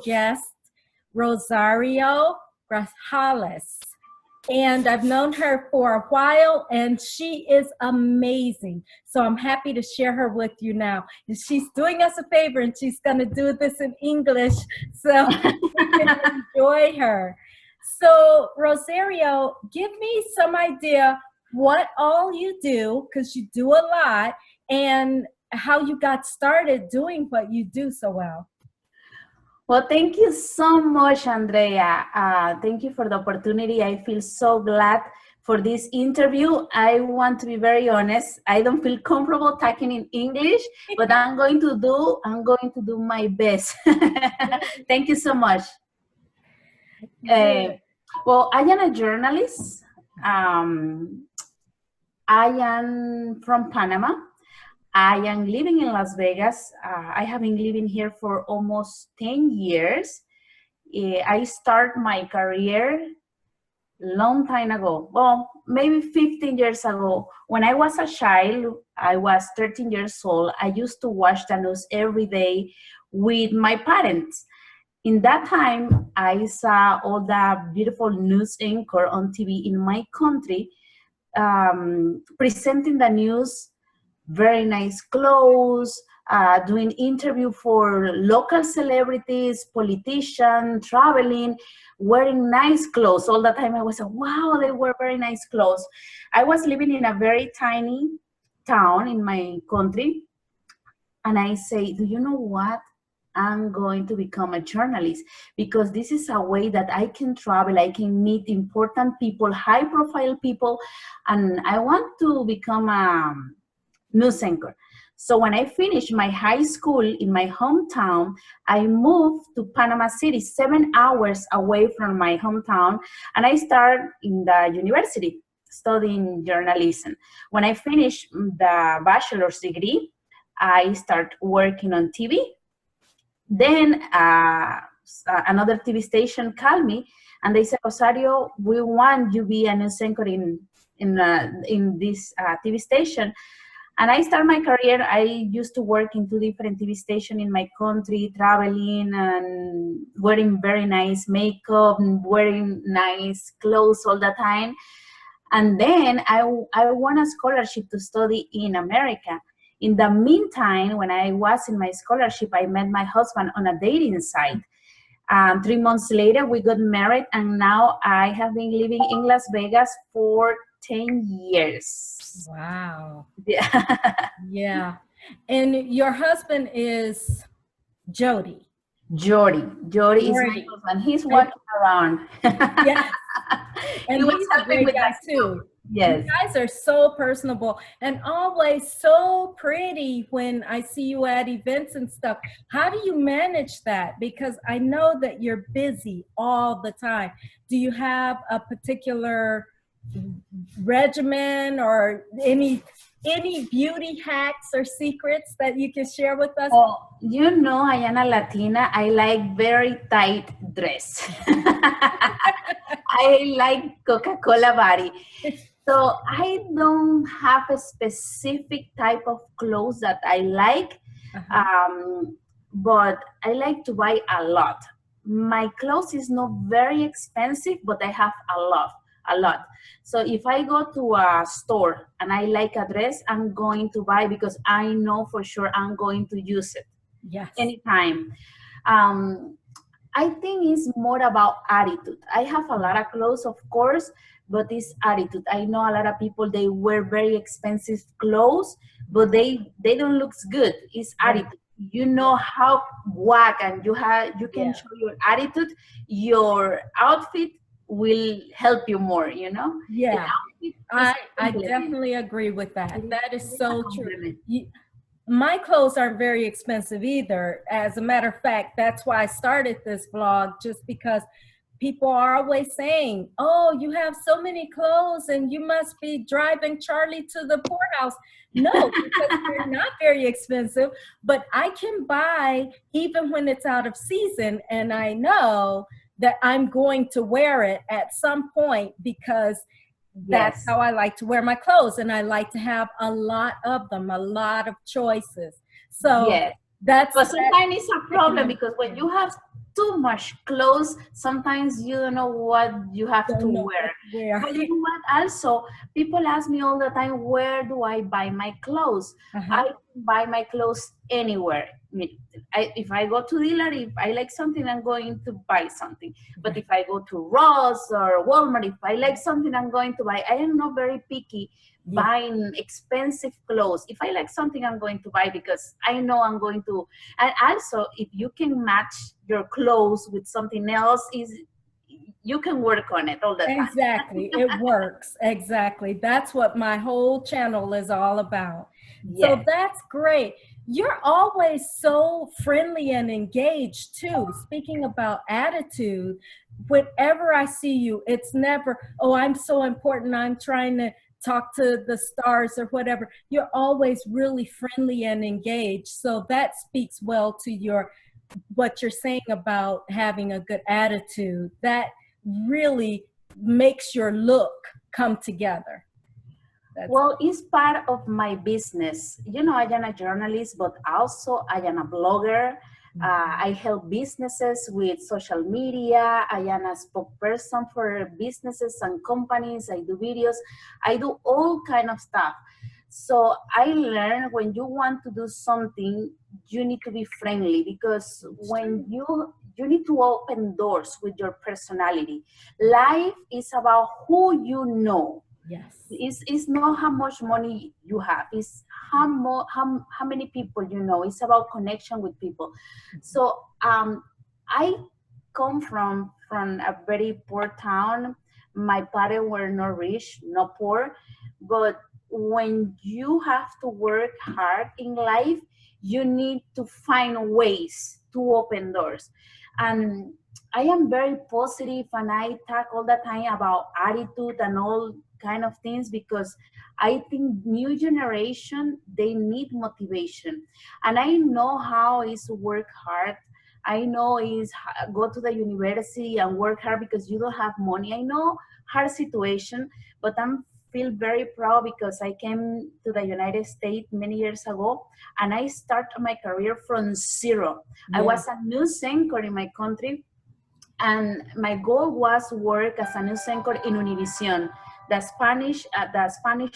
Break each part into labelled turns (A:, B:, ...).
A: guest, Rosario Grajales. And I've known her for a while, and she is amazing. So I'm happy to share her with you now. And she's doing us a favor, and she's going to do this in English so we can enjoy her. So, Rosario, give me some idea what all you do, because you do a lot, and how you got started doing what you do so well.
B: Well, thank you so much, Andrea. Thank you for the opportunity. I feel so glad for this interview. I want to be very honest. I don't feel comfortable talking in English, but I'm going to do my best. Thank you so much. Well, I am a journalist. I am from Panama. I am living in Las Vegas. I have been living here for almost 10 years. I started my career long time ago. Well, maybe 15 years ago. When I was a child, I was 13 years old. I used to watch the news every day with my parents. In that time, I saw all the beautiful news anchor on TV in my country presenting the news, very nice clothes, doing interview for local celebrities, politicians, traveling, wearing nice clothes. All the time I was like, wow, they wear very nice clothes. I was living in a very tiny town in my country, and I say, do you know what? I'm going to become a journalist, because this is a way that I can travel, I can meet important people, high profile people, and I want to become a news anchor. So when I finished my high school in my hometown, I moved to Panama City, 7 hours away from my hometown, and I started in the university studying journalism. When I finished the bachelor's degree, I started working on TV. Then another TV station called me, and they said, Rosario, we want you to be a news anchor in this TV station. And I started my career. I used to work in 2 different TV stations in my country, traveling and wearing very nice makeup, and wearing nice clothes all the time. And then I won a scholarship to study in America. In the meantime, when I was in my scholarship, I met my husband on a dating site. 3 months later, we got married, and now I have been living in Las Vegas for 10 years.
A: Wow.
B: Yeah.
A: Yeah. And your husband is Jody.
B: Jody is my husband. He's walking around.
A: Yeah. And he's a great guy too.
B: Yes.
A: You guys are so personable and always so pretty when I see you at events and stuff. How do you manage that? Because I know that you're busy all the time. Do you have a particular regimen or any beauty hacks or secrets that you can share with us?
B: Well, you know, I am a Latina. I like very tight dress. I like Coca-Cola body. So I don't have a specific type of clothes that I like, but I like to buy a lot. My clothes is not very expensive, but I have a lot. So if I go to a store and I like a dress, I'm going to buy, because I know for sure I'm going to use it.
A: Yes.
B: Anytime. I think it's more about attitude. I have a lot of clothes, of course, but it's attitude. I know a lot of people, they wear very expensive clothes, but they don't look good. It's attitude. You know how whack, and you can show your attitude, your outfit will help you more, you know?
A: Yeah, I definitely agree with that. That is so true. My clothes aren't very expensive either. As a matter of fact, that's why I started this vlog, just because people are always saying, oh, you have so many clothes and you must be driving Charlie to the poorhouse. No, because they're not very expensive, but I can buy even when it's out of season, and I know that I'm going to wear it at some point, because that's how I like to wear my clothes, and I like to have a lot of them, a lot of choices. So
B: but sometimes it's a problem, because when you have too much clothes. Sometimes you don't know what you have to
A: Don't know
B: wear.
A: what to wear.
B: But you know what? Also, people ask me all the time, where do I buy my clothes?
A: Uh-huh.
B: I buy my clothes anywhere. If I go to dealer, if I like something, I'm going to buy something. But if I go to Ross or Walmart, if I like something, I'm going to buy. I am not very picky
A: Yeah.
B: buying expensive clothes. If I like something, I'm going to buy because I know I'm going to. And also, if you can match your clothes with something else, is you can work on it all the time.
A: Exactly. It works. Exactly. That's what my whole channel is all about. So
B: Yes.
A: that's great. You're always so friendly and engaged too. Speaking about attitude, whenever I see you, it's never, oh, I'm so important. I'm trying to talk to the stars or whatever. You're always really friendly and engaged. So that speaks well to what you're saying about having a good attitude. That really makes your look come together. That's
B: Well, it's part of my business. You know, I am a journalist, but also I am a blogger. I help businesses with social media. I am a spokesperson for businesses and companies. I do videos. I do all kind of stuff. So I learned when you want to do something, you need to be friendly because when you need to open doors with your personality. Life is about who you know.
A: yes.
B: It's not how much money you have. It's how many people you know. It's about connection with people. So I come from a very poor town. My parents were not rich, not poor, but when you have to work hard in life, you need to find ways to open doors. And I am very positive and I talk all the time about attitude and all kind of things because I think new generation, they need motivation. And I know how is work hard. I know is go to the university and work hard because you don't have money. I know hard situation, but I'm feel very proud because I came to the United States many years ago and I started my career from zero. I
A: Yeah.
B: was a news anchor in my country and my goal was work as a news anchor in Univision, the Spanish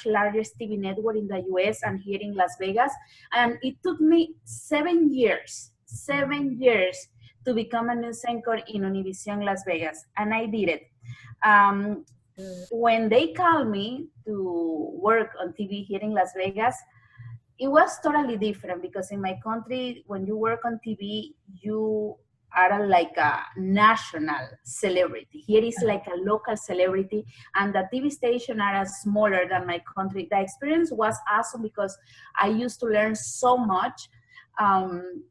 B: largest TV network in the US and here in Las Vegas. And it took me 7 years to become a news anchor in Univision Las Vegas, and I did it. Um,
A: Good.
B: when they called me to work on TV here in Las Vegas, it was totally different because in my country, when you work on TV, you are like a national celebrity. Here is like a local celebrity, and the TV station are smaller than my country. The experience was awesome because I used to learn so much. Um,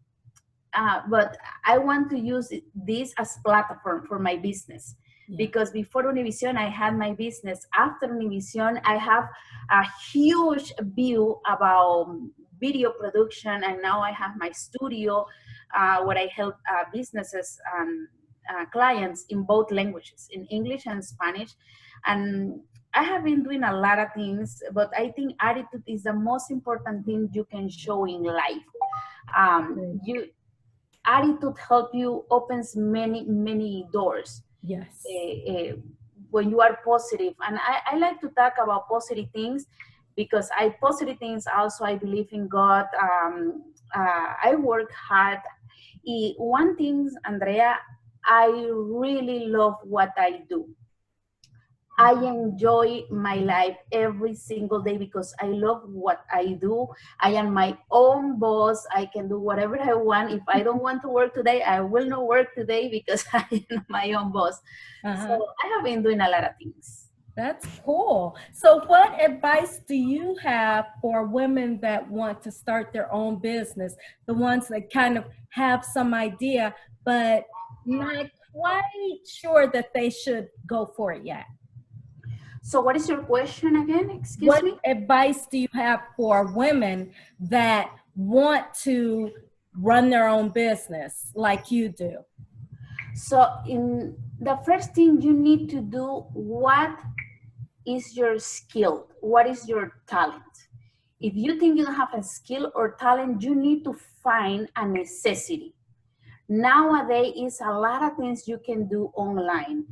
B: but I want to use this as platform for my business.
A: Yeah.
B: Because before Univision, I had my business. After Univision, I have a huge view about video production, and now I have my studio where I help businesses and clients in both languages, in English and Spanish. And I have been doing a lot of things, but I think attitude is the most important thing you can show in life. Attitude help you opens many doors.
A: Yes.
B: When you are positive, and I like to talk about positive things because positive things also, I believe in God. I work hard. One thing, Andrea, I really love what I do. I enjoy my life every single day because I love what I do. I am my own boss. I can do whatever I want. If I don't want to work today, I will not work today because I am my own boss. So I have been doing a lot of things.
A: That's cool. So what advice do you have for women that want to start their own business? The ones that kind of have some idea, but not quite sure that they should go for it yet?
B: So what is your question again? Excuse
A: What
B: me?
A: advice do you have for women that want to run their own business like you do?
B: So in the first thing you need to do, what is your skill? What is your talent? If you think you don't have a skill or talent, you need to find a necessity. Nowadays, is a lot of things you can do online.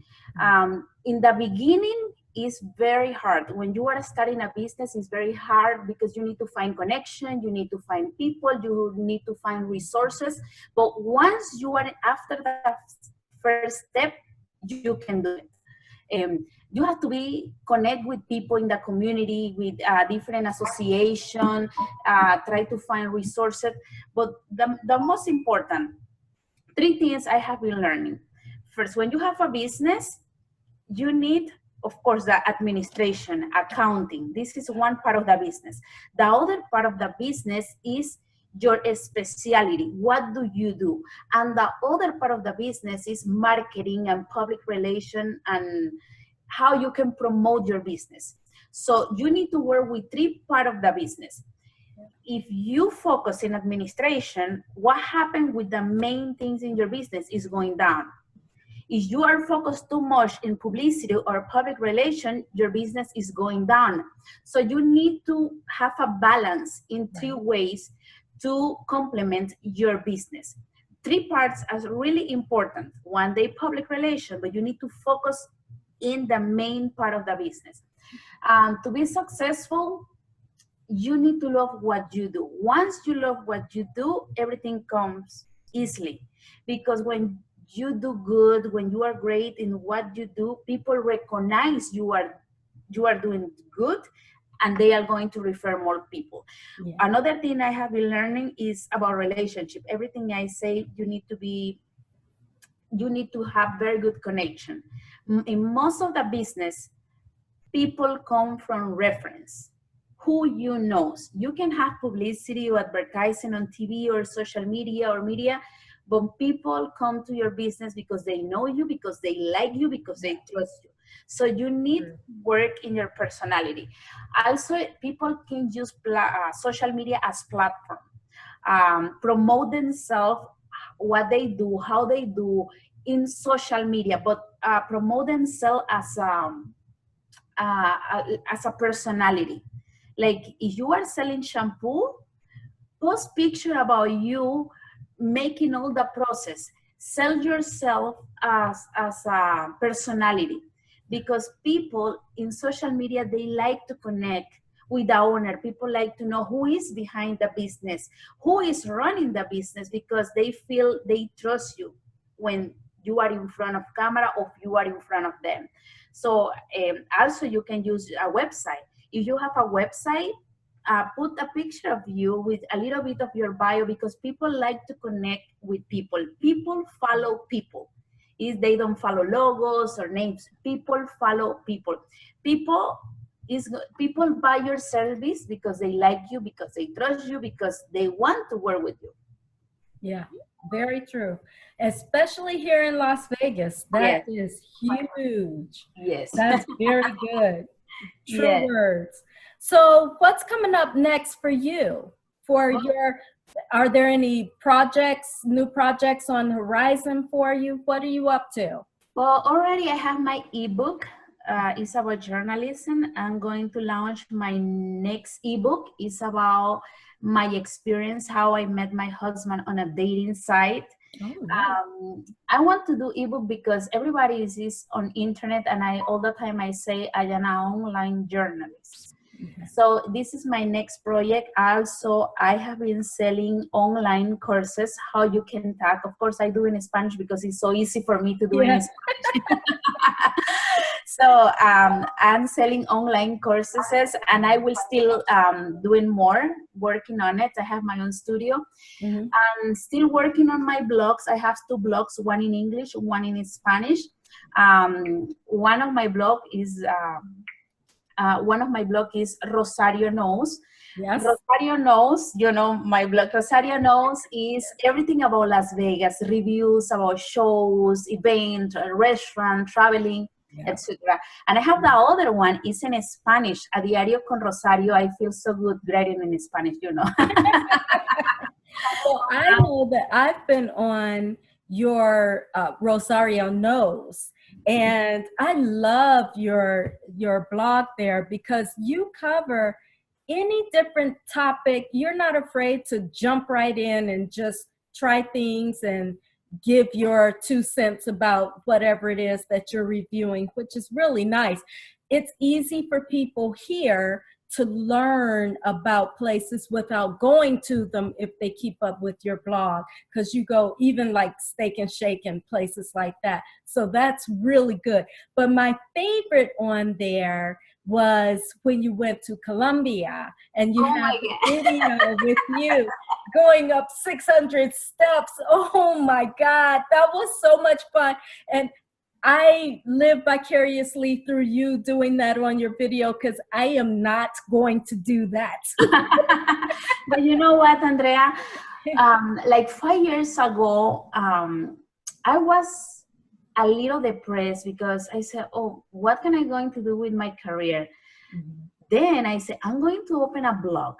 B: In the beginning, it's very hard. When you are starting a business, it's very hard because you need to find connection, you need to find people, you need to find resources. But once you are after the first step, you can do it. You have to be connect with people in the community, with different association, try to find resources. But the most important, three things I have been learning. First, when you have a business, you need, of course, the administration, accounting. This is one part of the business. The other part of the business is your specialty. What do you do? And the other part of the business is marketing and public relation and how you can promote your business. So you need to work with three parts of the business. If you focus in administration, what happened with the main things in your business is going down. If you are focused too much in publicity or public relation, your business is going down. So you need to have a balance in three ways to complement your business. Three parts are really important. One, day public relation, but you need to focus in the main part of the business. To be successful, you need to love what you do. Once you love what you do, everything comes easily. Because when you do good, when you are great in what you do, people recognize you are doing good, and they are going to refer more people. Yeah. Another thing I have been learning is about relationship. Everything I say, you need to have very good connection. In most of the business, people come from reference. Who you know. You can have publicity or advertising on TV or social media or media, but people come to your business because they know you, because they like you, because they trust you. So you need work in your personality. Also, people can use social media as platform, promote themselves, what they do, how they do in social media, but promote themselves as a personality. Like if you are selling shampoo, post picture about you making all the process. Sell yourself as a personality, because people in social media, they like to connect with the owner. People like to know who is behind the business, who is running the business, because they feel they trust you when you are in front of camera or you are in front of them. So also you can use a website. If you have a website, put a picture of you with a little bit of your bio, because people like to connect with people. People follow people. They don't follow logos or names. People follow people. People buy your service because they like you, because they trust you, because they want to work with you.
A: Yeah, very true. Especially here in Las Vegas. That is huge.
B: Yes.
A: That's very good. True words. So what's coming up next for you? Are there any new projects on the horizon for you? What are you up to?
B: Well, already I have my ebook. It's about journalism. I'm going to launch my next ebook. It's about my experience, how I met my husband on a dating site. Oh, nice. I want to do ebook because everybody is on internet, and all the time I say I am an online journalist. Okay. So this is my next project. Also, I have been selling online courses, how you can talk. Of course, I do in Spanish because it's so easy for me to do in Spanish. So I'm selling online courses, and I will still doing more, working on it. I have my own studio. Mm-hmm. I'm still working on my blogs. I have 2 blogs, one in English, one in Spanish. One of my blog is Rosario Knows. Yes. Rosario Knows, my blog. Rosario Knows is everything about Las Vegas, reviews about shows, events, restaurant, traveling, etc. And I have the other one, is in Spanish, A Diario con Rosario. I feel so good writing in Spanish,
A: Well, I know that I've been on your Rosario Knows, and I love your blog there because you cover any different topic. You're not afraid to jump right in and just try things, and give your 2 cents about whatever it is that you're reviewing, which is really nice. It's easy for people here to learn about places without going to them if they keep up with your blog, because you go even like Steak and Shake and places like that. So that's really good. But my favorite on there was when you went to Colombia and you have a video with you going up 600 steps. Oh my God, that was so much fun. And I live vicariously through you doing that on your video, because I am not going to do that.
B: But you know what, Andrea? Like 5 years ago, I was a little depressed because I said, oh, what can I going to do with my career? Mm-hmm. Then I said, I'm going to open a blog.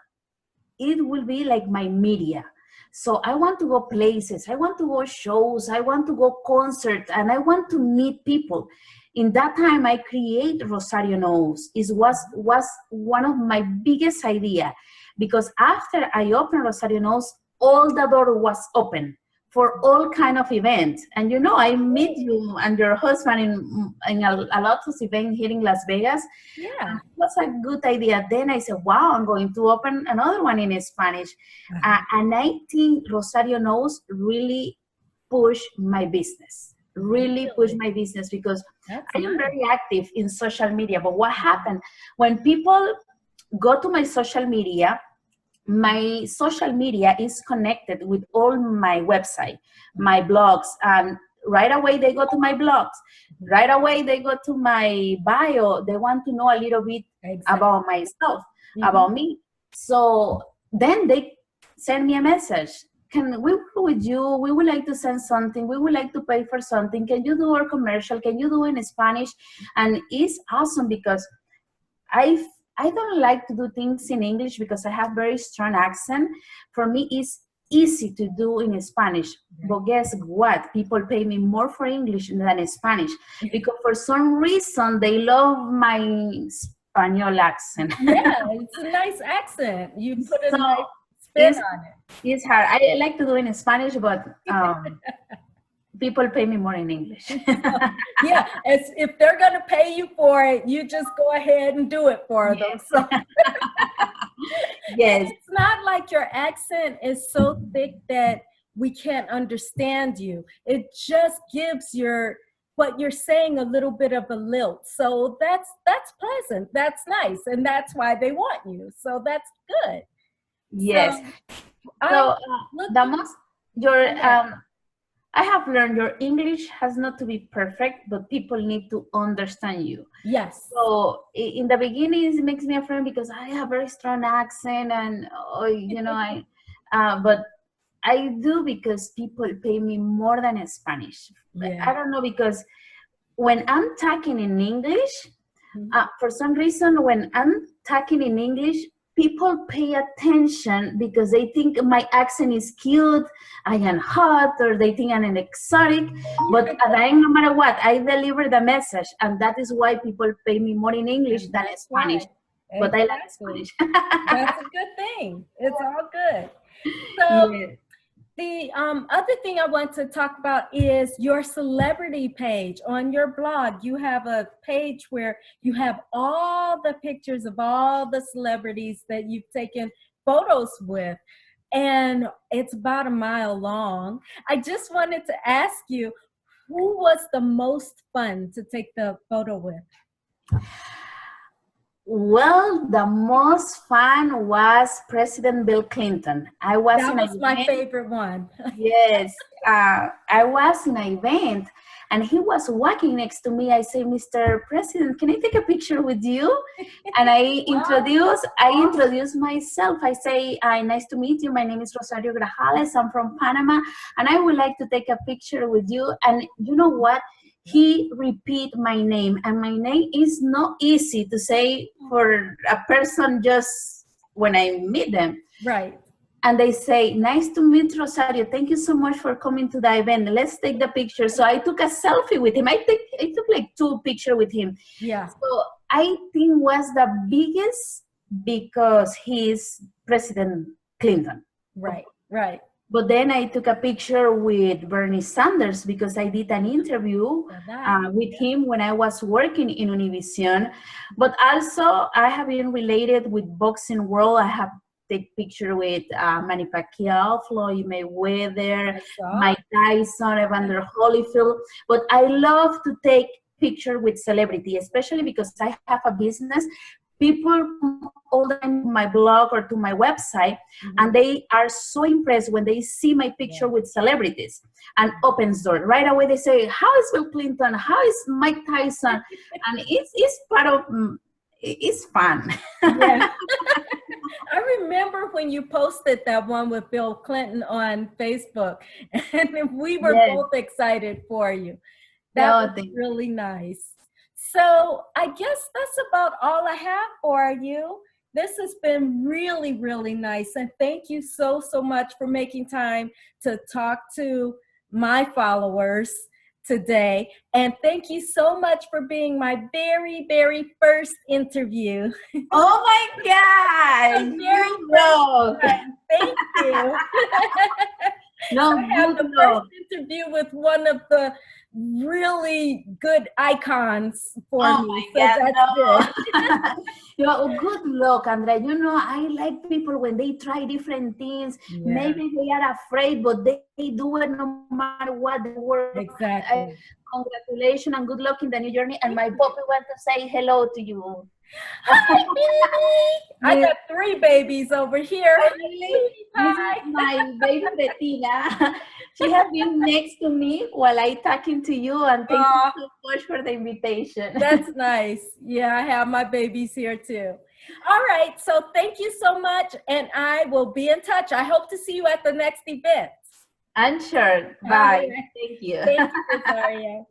B: It will be like my media. So I want to go places, I want to go shows, I want to go concerts, and I want to meet people. In that time, I create Rosario Knows. It was one of my biggest idea, because after I opened Rosario Knows, all the door was open for all kind of events. And you know, I meet you and your husband in a lot of events here in Las Vegas.
A: Yeah.
B: It was a good idea. Then I said, wow, I'm going to open another one in Spanish. And I think Rosario Knows really push my business. Really push my business, because I am very active in social media. But what happened when people go to my social media is connected with all my website, my blogs, and right away they go to my blogs. Right away they go to my bio. They want to know a little bit about myself, about me. So then they send me a message. Can we work with you? We would like to send something. We would like to pay for something. Can you do our commercial? Can you do it in Spanish? And it's awesome, because I don't like to do things in English because I have very strong accent. For me, it's easy to do in Spanish. But guess what? People pay me more for English than Spanish, because for some reason they love my Spanish accent.
A: Yeah, it's a nice accent. You put a nice spin on it.
B: It's hard. I like to do it in Spanish, but people pay me more in English.
A: Yeah, if they're going to pay you for it, you just go ahead and do it for them. So.
B: Yes.
A: It's not like your accent is so thick that we can't understand you. It just gives what you're saying a little bit of a lilt. So that's pleasant. That's nice. And that's why they want you. So that's good.
B: Yes. I have learned your English has not to be perfect, but people need to understand you.
A: Yes.
B: So in the beginning, it makes me afraid because I have a very strong accent, and but I do, because people pay me more than Spanish. Yeah. I don't know, because when I'm talking in English, for some reason, when I'm talking in English, people pay attention because they think my accent is cute, I am hot, or they think I'm an exotic. But no matter what, I deliver the message, and that is why people pay me more in English than in Spanish. Right. But I like Spanish.
A: That's a good thing. It's all good. So yeah. The other thing I want to talk about is your celebrity page. On your blog, you have a page where you have all the pictures of all the celebrities that you've taken photos with, and it's about a mile long. I just wanted to ask you, who was the most fun to take the photo with?
B: Well, the most fun was President Bill Clinton.
A: That was my favorite one.
B: Yes, I was in an event, and he was walking next to me. I say, Mr. President, can I take a picture with you? And I introduce myself. I say, nice to meet you. My name is Rosario Grajales. I'm from Panama, and I would like to take a picture with you. And you know what? He repeat my name, and my name is not easy to say for a person just when I meet them.
A: Right.
B: And they say, nice to meet Rosario. Thank you so much for coming to the event. Let's take the picture. So I took a selfie with him. I took like 2 pictures with him.
A: Yeah.
B: So I think was the biggest because he's President Clinton.
A: Right, right.
B: But then I took a picture with Bernie Sanders because I did an interview with him when I was working in Univision. But also I have been related with boxing world. I have take picture with Manny Pacquiao, Floyd Mayweather, Mike Tyson, Evander Holyfield. But I love to take picture with celebrity, especially because I have a business. People come all the time to my blog or to my website, and they are so impressed when they see my picture with celebrities and opens door. Right away they say, how is Bill Clinton? How is Mike Tyson? And it's part of, it's fun.
A: Yeah. I remember when you posted that one with Bill Clinton on Facebook, and we were both excited for you. That was really nice. So I guess that's about all I have for you. This has been really, really nice. And thank you so, so much for making time to talk to my followers today. And thank you so much for being my very, very first interview.
B: Oh my God!
A: Thank you.
B: No,
A: I have the first interview with one of the really good icons for me.
B: My
A: so
B: God,
A: that's good.
B: You know, good luck, Andrea. You know, I like people when they try different things. Maybe they are afraid, but they do it no matter what. They work.
A: Exactly.
B: Congratulations and good luck in the new journey. And my puppy wants to say hello to you.
A: Hi, baby. I got 3 babies over here.
B: This is my baby Bettina. She has been next to me while I talking to you, and thank you so much for the invitation.
A: That's nice. Yeah, I have my babies here too. All right, so thank you so much, and I will be in touch. I hope to see you at the next event.
B: I'm sure. Bye. Thank you.
A: Thank you, Rosario.